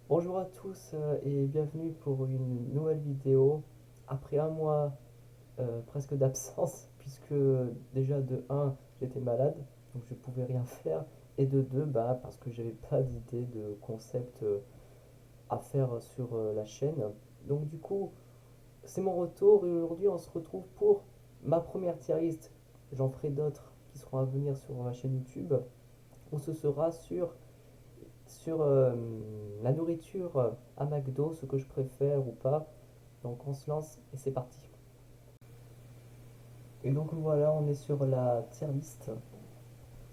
Bonjour à tous et bienvenue pour une nouvelle vidéo. Après un mois presque d'absence, puisque déjà de un j'étais malade, donc je pouvais rien faire, et de 2 bah, parce que j'avais pas d'idée de concept à faire sur la chaîne. Donc du coup, c'est mon retour et aujourd'hui on se retrouve pour ma première tier list. J'en ferai d'autres qui seront à venir sur ma chaîne YouTube, où ce sera sur la nourriture à McDo, ce que je préfère ou pas. Donc on se lance et c'est parti. Et donc voilà, on est sur la tier list,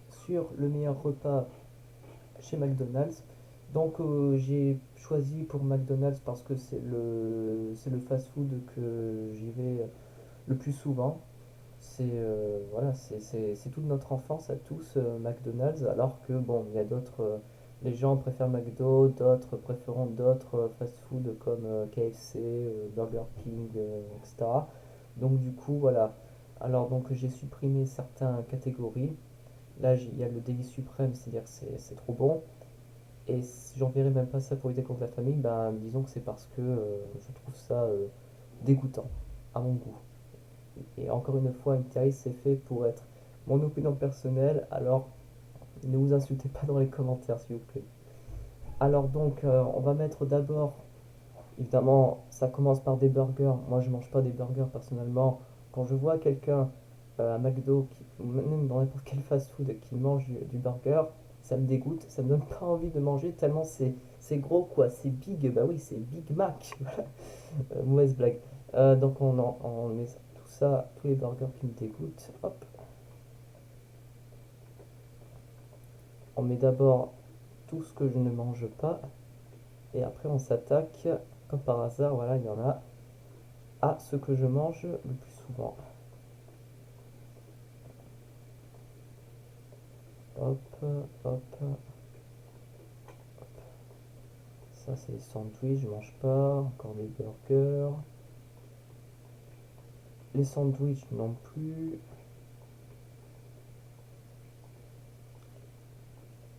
sur le meilleur repas chez McDonald's. Donc j'ai choisi pour McDonald's parce que c'est le fast-food que j'y vais le plus souvent. C'est toute notre enfance à tous McDonald's, alors que bon, il y a d'autres, les gens préfèrent McDo, d'autres préférant d'autres fast-food comme KFC, Burger King, etc. Donc du coup, voilà. Alors donc j'ai supprimé certaines catégories. Là, il y a le délit suprême, c'est-à-dire que c'est trop bon. Et si j'enverrai même pas ça pour lutter contre la famille, ben disons que c'est parce que je trouve ça dégoûtant à mon goût. Et encore une fois, une série c'est fait pour être mon opinion personnelle, alors ne vous insultez pas dans les commentaires s'il vous plaît. Alors donc, on va mettre d'abord, évidemment, ça commence par des burgers. Moi je mange pas des burgers personnellement. Quand je vois quelqu'un à McDo, ou même dans n'importe quel fast-food qui mange du burger, ça me dégoûte, ça me donne pas envie de manger tellement c'est gros quoi, c'est big, bah oui c'est Big Mac, voilà. Mauvaise blague. Donc on met tout ça, tous les burgers qui me dégoûtent, hop. On met d'abord tout ce que je ne mange pas et après on s'attaque, comme par hasard, voilà, il y en a, à ce que je mange le plus souvent. Hop, hop, ça c'est les sandwichs, je mange pas, encore des burgers. Les sandwichs non plus.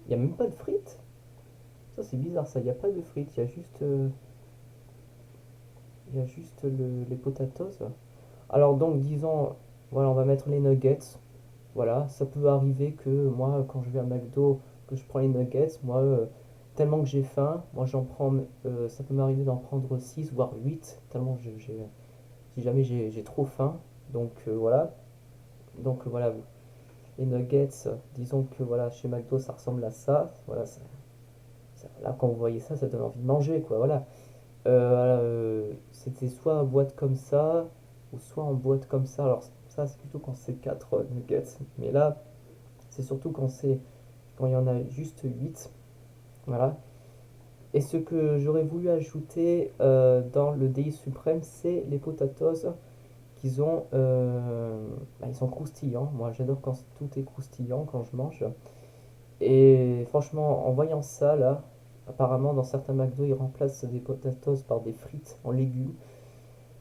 Il n'y a même pas de frites. Ça c'est bizarre ça, il n'y a pas de frites, il y a juste les potatoes. Alors donc disons, voilà, on va mettre les nuggets. Voilà, ça peut arriver que moi, quand je vais à McDo, que je prends les nuggets, moi, tellement que j'ai faim, moi j'en prends, ça peut m'arriver d'en prendre 6 voire 8 tellement si jamais j'ai trop faim. Donc voilà, les nuggets, disons que voilà, chez McDo ça ressemble à ça. Voilà, là quand vous voyez ça, ça donne envie de manger, quoi, voilà. C'était soit en boîte comme ça, ou soit en boîte comme ça. Alors ça, c'est plutôt quand c'est 4 nuggets. Mais là, c'est surtout quand il y en a juste 8. Voilà. Et ce que j'aurais voulu ajouter dans le délit suprême, c'est les potatoes qu'ils ont. Ils sont croustillants. Moi, j'adore quand tout est croustillant quand je mange. Et franchement, en voyant ça là, apparemment dans certains McDo, ils remplacent des potatoes par des frites en légumes.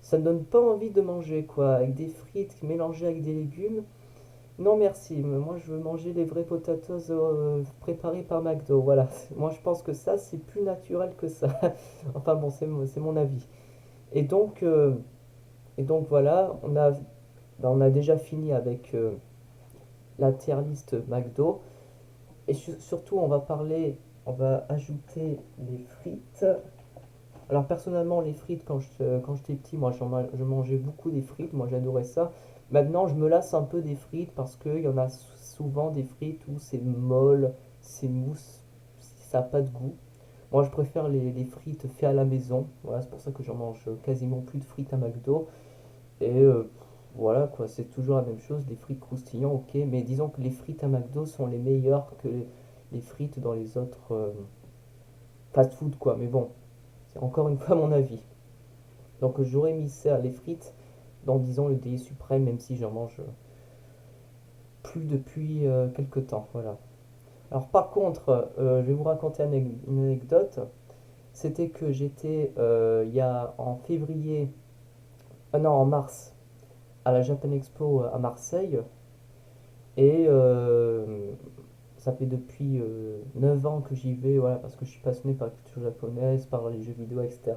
Ça ne donne pas envie de manger quoi, avec des frites mélangées avec des légumes. Non merci, moi je veux manger les vrais potatoes préparés par McDo, voilà. Moi je pense que ça c'est plus naturel que ça. Enfin bon, c'est mon avis. Et donc, euh, et donc voilà, on a déjà fini avec la tier list McDo. Et surtout on va ajouter les frites. Alors personnellement les frites quand j'étais petit, moi je mangeais beaucoup des frites, moi j'adorais ça. Maintenant je me lasse un peu des frites parce qu'il y en a souvent des frites où c'est molle, c'est mousse, ça n'a pas de goût. Moi je préfère les frites faites à la maison, voilà c'est pour ça que j'en mange quasiment plus de frites à McDo. Et voilà quoi, c'est toujours la même chose, des frites croustillantes ok, mais disons que les frites à McDo sont les meilleures que les frites dans les autres fast-food quoi, mais bon, c'est encore une fois mon avis. Donc j'aurais mis ça, les frites, dans disons le délit suprême, même si j'en mange plus depuis quelques temps. Voilà. Alors par contre, je vais vous raconter une anecdote. C'était que j'étais il y a en février, non en mars, à la Japan Expo à Marseille. Et Ça fait depuis 9 ans que j'y vais, voilà, parce que je suis passionné par la culture japonaise, par les jeux vidéo, etc.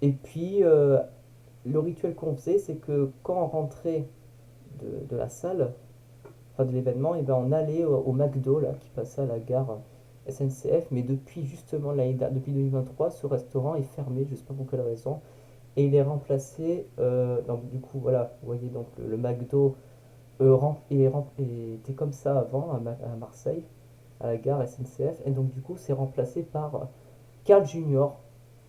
Et puis, le rituel qu'on faisait, c'est que quand on rentrait de la salle, enfin de l'événement, et ben on allait au McDo là, qui passait à la gare SNCF, mais depuis justement depuis 2023, ce restaurant est fermé, je sais pas pour quelle raison, et il est remplacé, donc du coup voilà, vous voyez donc le McDo était comme ça avant à Marseille, à la gare SNCF, et donc du coup c'est remplacé par Carl Junior.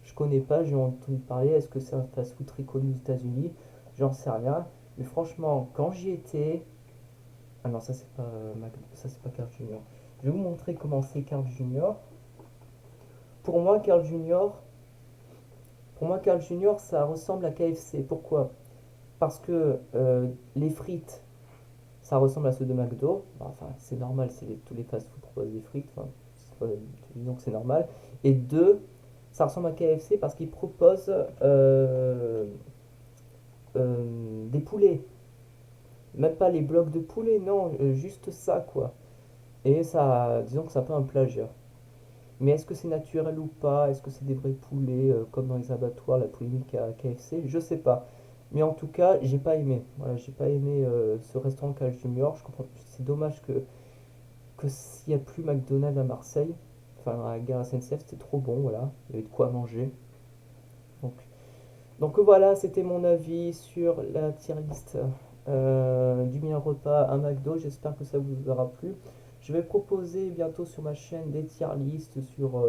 Je connais pas, j'ai entendu parler, est-ce que c'est un fast-food très connu aux États-Unis? J'en sais rien, mais franchement, quand j'y étais, ah non, ça c'est pas ça c'est pas Carl Junior. Je vais vous montrer comment c'est Carl Junior. Pour moi, Carl Junior, pour moi, Carl Junior, ça ressemble à KFC. Pourquoi? Parce que les frites, ça ressemble à ceux de McDo. Bah, enfin, c'est normal, tous les fast-food proposent des frites. Enfin, donc c'est normal. Et deux, ça ressemble à KFC parce qu'ils proposent des poulets. Même pas les blocs de poulet, non, juste ça, quoi. Et ça, disons que c'est un peu un plagiat. Mais est-ce que c'est naturel ou pas? Est-ce que c'est des vrais poulets comme dans les abattoirs, la polémique à KFC? Je sais pas. Mais en tout cas, j'ai pas aimé. Voilà, j'ai pas aimé ce restaurant Carl Junior. Je comprends. C'est dommage que s'il n'y a plus McDonald's à Marseille, enfin à la gare SNCF, c'était trop bon. Voilà, il y avait de quoi manger. Donc, donc voilà, c'était mon avis sur la tier list du meilleur repas à McDo. J'espère que ça vous aura plu. Je vais proposer bientôt sur ma chaîne des tier lists sur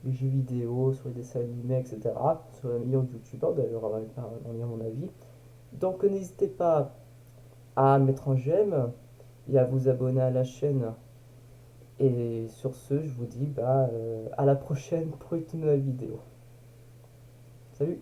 les jeux vidéo, sur les dessins animés, etc. Sur les meilleurs youtubeurs d'ailleurs, en lire mon avis. Donc n'hésitez pas à mettre un j'aime et à vous abonner à la chaîne. Et sur ce, je vous dis à la prochaine pour une nouvelle vidéo. Salut!